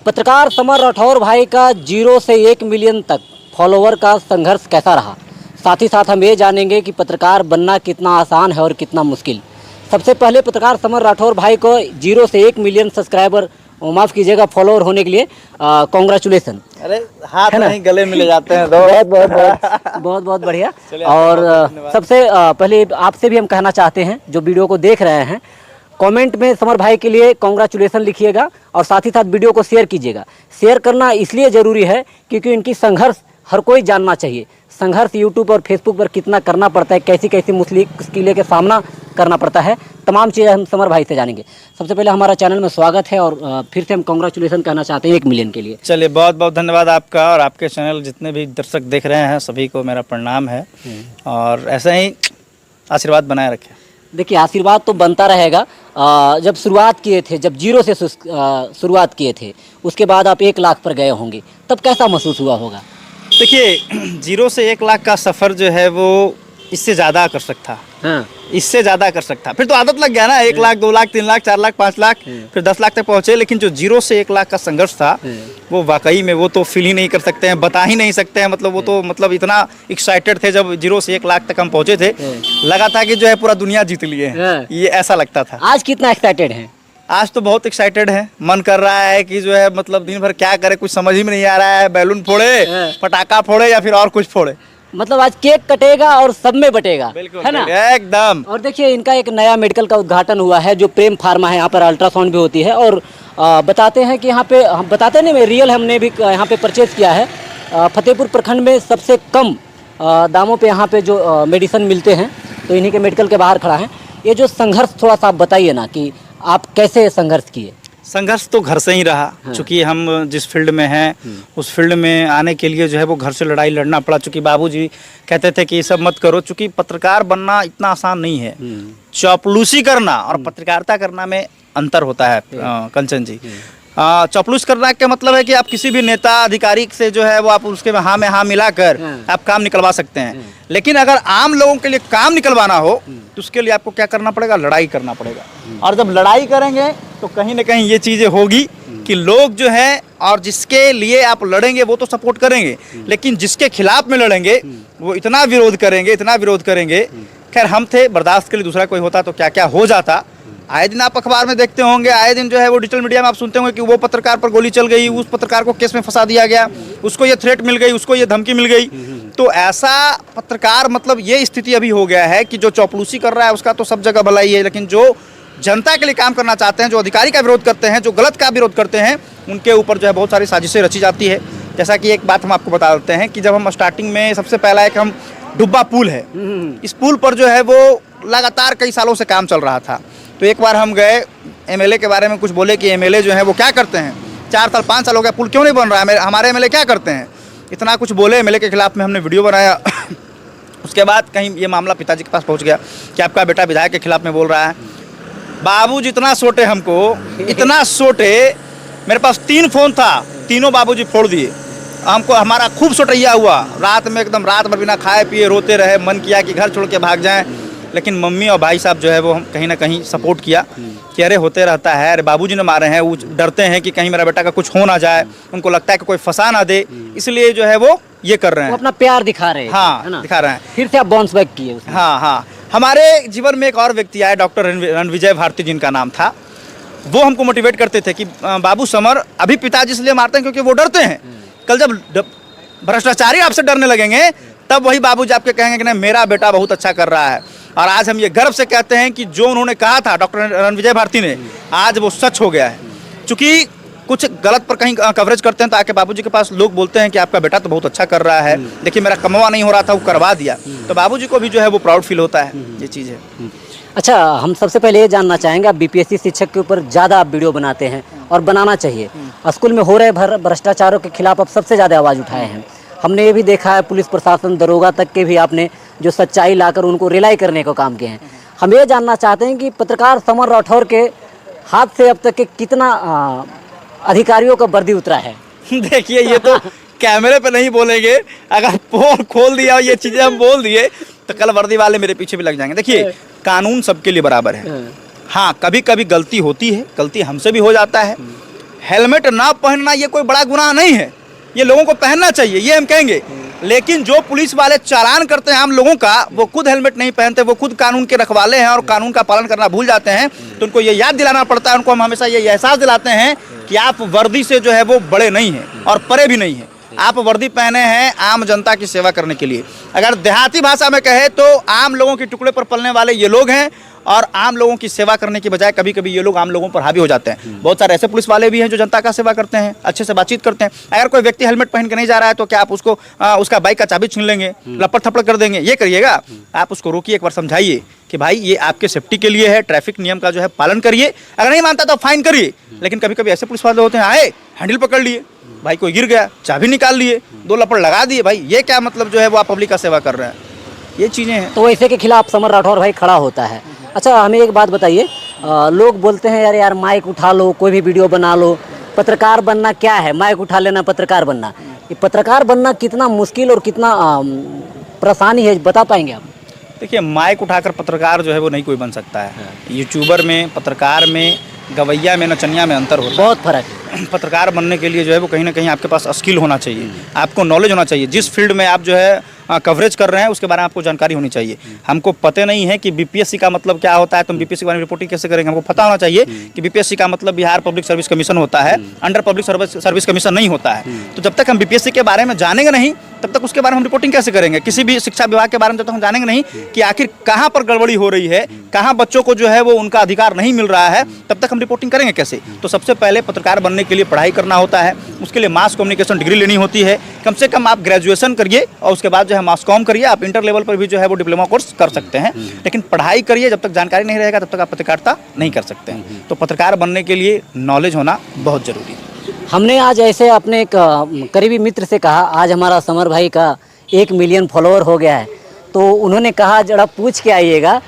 पत्रकार समर राठौर भाई का 0 से 1 मिलियन तक फॉलोवर का संघर्ष कैसा रहा, साथ ही साथ हम ये जानेंगे कि पत्रकार बनना कितना आसान है और कितना मुश्किल। सबसे पहले पत्रकार समर राठौर भाई को 0 से 1 मिलियन सब्सक्राइबर, माफ़ कीजिएगा, फॉलोवर होने के लिए कॉन्ग्रेचुलेसन। अरे हाथ नहीं गले मिले जाते हैं। बहुत बहुत बहुत बहुत बहुत बढ़िया। और सबसे पहले आपसे भी हम कहना चाहते हैं, जो वीडियो को देख रहे हैं, कमेंट में समर भाई के लिए कॉन्ग्रेचुलेसन लिखिएगा और साथ ही साथ वीडियो को शेयर कीजिएगा। शेयर करना इसलिए ज़रूरी है क्योंकि इनकी संघर्ष हर कोई जानना चाहिए। संघर्ष यूट्यूब और फेसबुक पर कितना करना पड़ता है, कैसी कैसी मुश्किलें का सामना करना पड़ता है, तमाम चीज़ें हम समर भाई से जानेंगे। सबसे पहले हमारा चैनल में स्वागत है और फिर से हम कॉन्ग्रेचुलेसन कहना चाहते हैं 1 मिलियन के लिए। चलिए, बहुत बहुत धन्यवाद आपका, और आपके चैनल जितने भी दर्शक देख रहे हैं सभी को मेरा प्रणाम है, और ऐसे ही आशीर्वाद बनाए रखें। देखिए, आशीर्वाद तो बनता रहेगा। जब शुरुआत किए थे, जब 0 से शुरुआत किए थे, उसके बाद आप 1 लाख पर गए होंगे, तब कैसा महसूस हुआ होगा? देखिए, 0 से 1 लाख का सफ़र जो है वो इससे ज़्यादा कर सकता। हाँ। इससे ज़्यादा कर सकता, फिर तो आदत लग गया ना। 1 लाख, 2 लाख, 3 लाख, 4 लाख, 5 लाख, फिर 10 लाख तक पहुँचे। लेकिन जो 0 से 1 लाख का संघर्ष था, वो वाकई में वो तो फील ही नहीं कर सकते हैं, बता ही नहीं सकते हैं। मतलब वो तो मतलब इतना एक्साइटेड थे जब 0 से 1 लाख तक हम पहुँचे थे, लगा था कि जो है पूरा दुनिया जीत लिए हैं, ये ऐसा लगता था। आज कितना एक्साइटेड हैं? आज तो बहुत एक्साइटेड है, मन कर रहा है कि जो है मतलब दिन भर क्या करे, कुछ समझ ही में नहीं आ रहा है। बैलून फोड़े, पटाखा फोड़े या फिर और कुछ फोड़े। मतलब आज केक कटेगा और सब में बटेगा, है ना? एकदम। और देखिए, इनका एक नया मेडिकल का उद्घाटन हुआ है, जो प्रेम फार्मा है। यहाँ पर अल्ट्रासाउंड भी होती है और बताते हैं कि यहाँ पे, हम बताते नहीं, रियल हमने भी यहाँ पे परचेज़ किया है। फतेहपुर प्रखंड में सबसे कम दामों पे यहाँ पे जो मेडिसिन मिलते हैं, तो इन्हीं के मेडिकल के बाहर खड़ा है। ये जो संघर्ष, थोड़ा सा आप बताइए ना कि आप कैसे संघर्ष किए? संघर्ष तो घर से ही रहा। हाँ। चूँकि हम जिस फील्ड में हैं, उस फील्ड में आने के लिए जो है वो घर से लड़ाई लड़ना पड़ा। चूँकि बाबूजी कहते थे कि ये सब मत करो, चूँकि पत्रकार बनना इतना आसान नहीं है। चापलूसी करना और पत्रकारिता करना में अंतर होता है कंचन जी। चापलूस करना का मतलब है कि आप किसी भी नेता अधिकारी से जो है वो आप उसके हाँ में हाँ मिलाकर आप काम निकलवा सकते हैं। लेकिन अगर आम लोगों के लिए काम निकलवाना हो तो उसके लिए आपको क्या करना पड़ेगा? लड़ाई करना पड़ेगा। और जब लड़ाई करेंगे तो कहीं ना कहीं ये चीज़ें होगी कि लोग जो है, और जिसके लिए आप लड़ेंगे वो तो सपोर्ट करेंगे, लेकिन जिसके खिलाफ में लड़ेंगे वो इतना विरोध करेंगे, इतना विरोध करेंगे। खैर, हम थे, बर्दाश्त के लिए दूसरा कोई होता तो क्या क्या हो जाता। आए दिन आप अखबार में देखते होंगे, आए दिन जो है वो डिजिटल मीडिया में आप सुनते होंगे कि वो पत्रकार पर गोली चल गई, उस पत्रकार को केस में फंसा दिया गया, उसको ये थ्रेट मिल गई, उसको ये धमकी मिल गई। तो ऐसा पत्रकार, मतलब ये स्थिति अभी हो गया है कि जो चौपलूसी कर रहा है उसका तो सब जगह भलाई है, लेकिन जो जनता के लिए काम करना चाहते हैं, जो अधिकारी का विरोध करते हैं, जो गलत का विरोध करते हैं, उनके ऊपर जो है बहुत सारी साजिशें रची जाती है। जैसा कि एक बात हम आपको बता देते हैं कि जब हम स्टार्टिंग में, सबसे पहला एक हम डुब्बा पुल है, इस पुल पर जो है वो लगातार कई सालों से काम चल रहा था। तो एक बार हम गए, एमएलए के बारे में कुछ बोले कि एमएलए जो है वो क्या करते हैं, 4 साल 5 साल हो गया, पुल क्यों नहीं बन रहा है, हमारे एमएलए क्या करते हैं, इतना कुछ बोले। एमएलए के खिलाफ में हमने वीडियो बनाया। उसके बाद कहीं ये मामला पिताजी के पास पहुंच गया कि आपका बेटा विधायक के खिलाफ में बोल रहा है। बाबू जितना सोटे हमको, इतना सोटे, मेरे पास 3 फ़ोन था, तीनों बाबूजी फोड़ दिए। हमको हमारा खूब सोटैया हुआ, रात में एकदम रात भर बिना खाए पिए रोते रहे, मन किया कि घर छोड़ के भाग जाएं। लेकिन मम्मी और भाई साहब जो है वो हम कहीं ना कहीं सपोर्ट किया कि अरे होते रहता है, अरे बाबूजी ने मारे हैं, वो डरते हैं कि कहीं मेरा बेटा का कुछ हो ना जाए, उनको लगता है कि कोई फंसा ना दे, इसलिए जो है वो ये कर रहे हैं, अपना प्यार दिखा रहे हैं। हाँ, दिखा रहे हैं। फिर से आप बाउंस बैक किए। हाँ हाँ, हमारे जीवन में एक और व्यक्ति आए, डॉक्टर रणविजय भारती जिनका नाम था। वो हमको मोटिवेट करते थे कि बाबू समर, अभी पिताजी इसलिए मारते हैं क्योंकि वो डरते हैं, कल जब भ्रष्टाचारी आपसे डरने लगेंगे तब वही बाबूजी आपके कहेंगे कि नहीं, मेरा बेटा बहुत अच्छा कर रहा है। और आज हम ये गर्व से कहते हैं कि जो उन्होंने कहा था डॉक्टर रणविजय भारती ने, आज वो सच हो गया है। चूँकि कुछ गलत पर कहीं कवरेज करते हैं तो आके बाबूजी के पास लोग बोलते हैं कि आपका बेटा तो बहुत अच्छा कर रहा है, देखिए मेरा कमवा नहीं हो रहा था, वो करवा दिया। तो बाबूजी को भी जो है वो प्राउड फील होता है, ये चीज़ है। अच्छा, हम सबसे पहले ये जानना चाहेंगे, आप बीपीएससी शिक्षक के ऊपर ज़्यादा आप वीडियो बनाते हैं और बनाना चाहिए। स्कूल में हो रहे भ्रष्टाचारों के खिलाफ आप सबसे ज़्यादा आवाज़ उठाए हैं। हमने ये भी देखा है, पुलिस प्रशासन, दरोगा तक के भी आपने जो सच्चाई लाकर उनको रिलाई करने का काम किए हैं। हम ये जानना चाहते हैं कि पत्रकार समर राठौर के हाथ से अब तक के कितना अधिकारियों का वर्दी उतरा है? देखिए, ये तो कैमरे पे नहीं बोलेंगे, अगर पोल खोल दिया और ये चीज़ें हम बोल दिए तो कल वर्दी वाले मेरे पीछे भी लग जाएंगे। देखिए, कानून सबके लिए बराबर है। हाँ, कभी कभी गलती होती है, गलती हमसे भी हो जाता है, हेलमेट ना पहनना ये कोई बड़ा गुनाह नहीं है, ये लोगों को पहनना चाहिए, ये हम कहेंगे। लेकिन जो पुलिस वाले चालान करते हैं आम लोगों का, वो खुद हेलमेट नहीं पहनते, वो खुद कानून के रखवाले हैं और कानून का पालन करना भूल जाते हैं। तो उनको ये याद दिलाना पड़ता है, उनको हम हमेशा ये एहसास दिलाते हैं कि आप वर्दी से जो है वो बड़े नहीं हैं और परे भी नहीं हैं। आप वर्दी पहने हैं आम जनता की सेवा करने के लिए। अगर देहाती भाषा में कहे तो आम लोगों के टुकड़े पर पलने वाले ये लोग हैं और आम लोगों की सेवा करने की बजाय कभी कभी ये लोग आम लोगों पर हावी हो जाते हैं। बहुत सारे ऐसे पुलिस वाले भी हैं जो जनता का सेवा करते हैं, अच्छे से बातचीत करते हैं। अगर कोई व्यक्ति हेलमेट पहन के नहीं जा रहा है तो क्या आप उसको उसका बाइक का चाबी छीन लेंगे, लपड़ थपड़ कर देंगे? ये करिएगा? आप उसको रोकिए, एक बार समझाइए कि भाई ये आपके सेफ्टी के लिए है, ट्रैफिक नियम का जो है पालन करिए। अगर नहीं मानता तो फाइन करिए। लेकिन कभी कभी ऐसे पुलिस वाले होते हैं, आए हैंडल पकड़ लिए, भाई कोई गिर गया, चाबी निकाल लिए, 2 लपड़ लगा दिए। भाई ये क्या मतलब जो है वो आप पब्लिक का सेवा कर रहे हैं? ये चीज़ें हैं। तो ऐसे के खिलाफ समर राठौर भाई खड़ा होता है। अच्छा, हमें एक बात बताइए, लोग बोलते हैं यार यार माइक उठा लो, कोई भी वीडियो बना लो, पत्रकार बनना क्या है? माइक उठा लेना पत्रकार बनना? ये पत्रकार बनना कितना मुश्किल और कितना परेशानी है, बता पाएंगे आप? देखिए, माइक उठाकर पत्रकार जो है वो नहीं कोई बन सकता है। यूट्यूबर में, पत्रकार में, गवैया में, नचनिया में अंतर होता है, बहुत फर्क है। पत्रकार बनने के लिए जो है वो कहीं ना कहीं आपके पास स्किल होना चाहिए, आपको नॉलेज होना चाहिए। जिस फील्ड में आप जो है कवरेज कर रहे हैं उसके बारे में आपको जानकारी होनी चाहिए। हमको पता नहीं है कि बीपीएससी का मतलब क्या होता है, तो हम बीपीएससी के बारे में रिपोर्टिंग कैसे करेंगे? हमको पता होना चाहिए कि बीपीएससी का मतलब बिहार पब्लिक सर्विस कमीशन होता है, अंडर पब्लिक सर्विस कमीशन नहीं होता है। तो जब तक हम बीपीएससी के बारे में जानेंगे नहीं तब तक उसके बारे में हम रिपोर्टिंग कैसे करेंगे? किसी भी शिक्षा विभाग के बारे में जब तक हम जानेंगे नहीं कि आखिर कहाँ पर गड़बड़ी हो रही है, कहाँ बच्चों को जो है वो उनका अधिकार नहीं मिल रहा है, तब तक हम रिपोर्टिंग करेंगे कैसे? तो सबसे पहले पत्रकार बनने के लिए पढ़ाई करना होता है, उसके लिए मास कम्युनिकेशन डिग्री लेनी होती है। कम से कम आप ग्रेजुएशन करिए और उसके बाद जो है मास कॉम करिए। आप इंटर लेवल पर भी जो है वो डिप्लोमा कोर्स कर सकते हैं, लेकिन पढ़ाई करिए। जब तक जानकारी नहीं रहेगा तब तक आप पत्रकारिता नहीं कर सकते हैं। तो पत्रकार बनने के लिए नॉलेज होना बहुत ज़रूरी है। हमने आज ऐसे अपने एक करीबी मित्र से कहा, आज हमारा समर भाई का 1 मिलियन फॉलोअर हो गया है, तो उन्होंने कहा जरा पूछ के आइएगा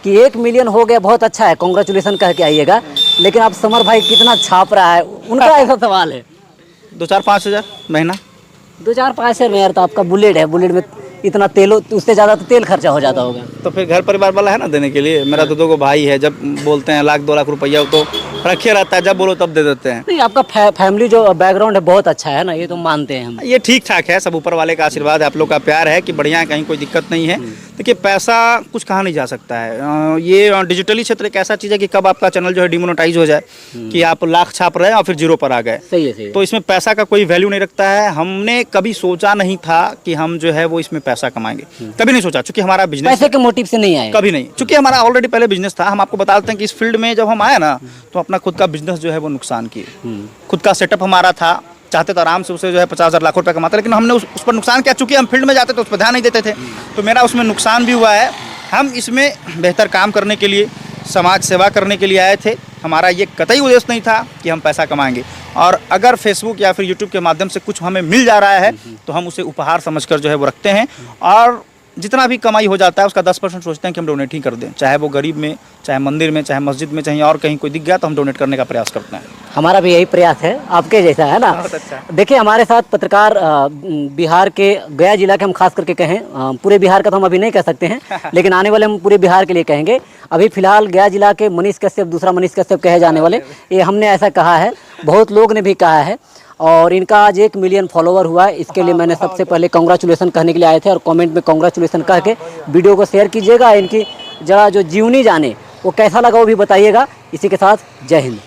कि 1 मिलियन हो गया, बहुत अच्छा है, कॉन्ग्रेचुलेसन कह के आइएगा, लेकिन आप समर भाई कितना छाप रहा है? उनका ऐसा सवाल है। 2-4-5 हज़ार महीना। 2-4-5 हज़ार में यार, तो आपका बुलेट है, बुलेट में इतना तेल, उससे ज़्यादा तो तेल खर्चा हो जाता होगा। तो फिर घर परिवार वाला है ना देने के लिए। मेरा तो 2 भाई है, जब बोलते हैं 1-2 लाख रुपया तो रखे रहता है, जब बोलो तब दे देते हैं। नहीं, आपका फैमिली जो बैकग्राउंड है बहुत अच्छा है ना, ये तो मानते हैं हम। ये ठीक ठाक है, सब ऊपर वाले का आशीर्वाद है, आप लोग का प्यार है कि बढ़िया है, कहीं कोई दिक्कत नहीं है। देखिए, पैसा कुछ कहा नहीं जा सकता है। ये डिजिटली क्षेत्र एक ऐसा चीज़ है कि कब आपका चैनल जो है डिमोनेटाइज हो जाए, कि आप लाख छाप रहे हैं और फिर 0 पर आ गए। सही है, सही है। तो इसमें पैसा का कोई वैल्यू नहीं रखता है। हमने कभी सोचा नहीं था कि हम जो है वो इसमें पैसा कमाएंगे, कभी नहीं सोचा, चूंकि हमारा बिजनेस पैसे के मोटिव से नहीं आए, कभी नहीं। चूंकि हमारा ऑलरेडी पहले बिजनेस था। हम आपको बताते हैं कि इस फील्ड में जब हम आए ना तो अपना खुद का बिजनेस जो है वो नुकसान किए। खुद का सेटअप हमारा था, चाहते तो आराम से उसे जो है 50,000 लाख रुपए कमाते, लेकिन हमने उस पर नुकसान किया। चूंकि हम फील्ड में जाते तो उस पर ध्यान नहीं देते थे, तो मेरा उसमें नुकसान भी हुआ है। हम इसमें बेहतर काम करने के लिए, समाज सेवा करने के लिए आए थे। हमारा ये कतई उद्देश्य नहीं था कि हम पैसा कमाएंगे। और अगर फेसबुक या फिर यूट्यूब के माध्यम से कुछ हमें मिल जा रहा है तो हम उसे उपहार समझकर जो है वो रखते हैं। और जितना भी कमाई हो जाता है उसका 10% सोचते हैं कि हम डोनेट ही कर दें, चाहे वो गरीब में, चाहे मंदिर में, चाहे मस्जिद में, चाहे और कहीं कोई दिख गया तो हम डोनेट करने का प्रयास करते हैं। हमारा भी यही प्रयास है, आपके जैसा है ना। बहुत अच्छा। देखिए, हमारे साथ पत्रकार बिहार के गया जिला के, हम खास करके कहें, पूरे बिहार का तो हम अभी नहीं कह सकते हैं, लेकिन आने वाले हम पूरे बिहार के लिए कहेंगे। अभी फिलहाल गया जिला के मनीष कश्यप, दूसरा मनीष कश्यप कहे जाने वाले, ये हमने ऐसा कहा है, बहुत लोग ने भी कहा है। और इनका आज 1 मिलियन फॉलोवर हुआ है, इसके लिए मैंने सबसे पहले कॉन्ग्रेचुलेसन कहने के लिए आए थे, और कमेंट में कॉन्ग्रेचुलेसन कह के वीडियो को शेयर कीजिएगा। इनकी जरा जो जीवनी जाने वो कैसा लगा वो भी बताइएगा। इसी के साथ जय हिंद।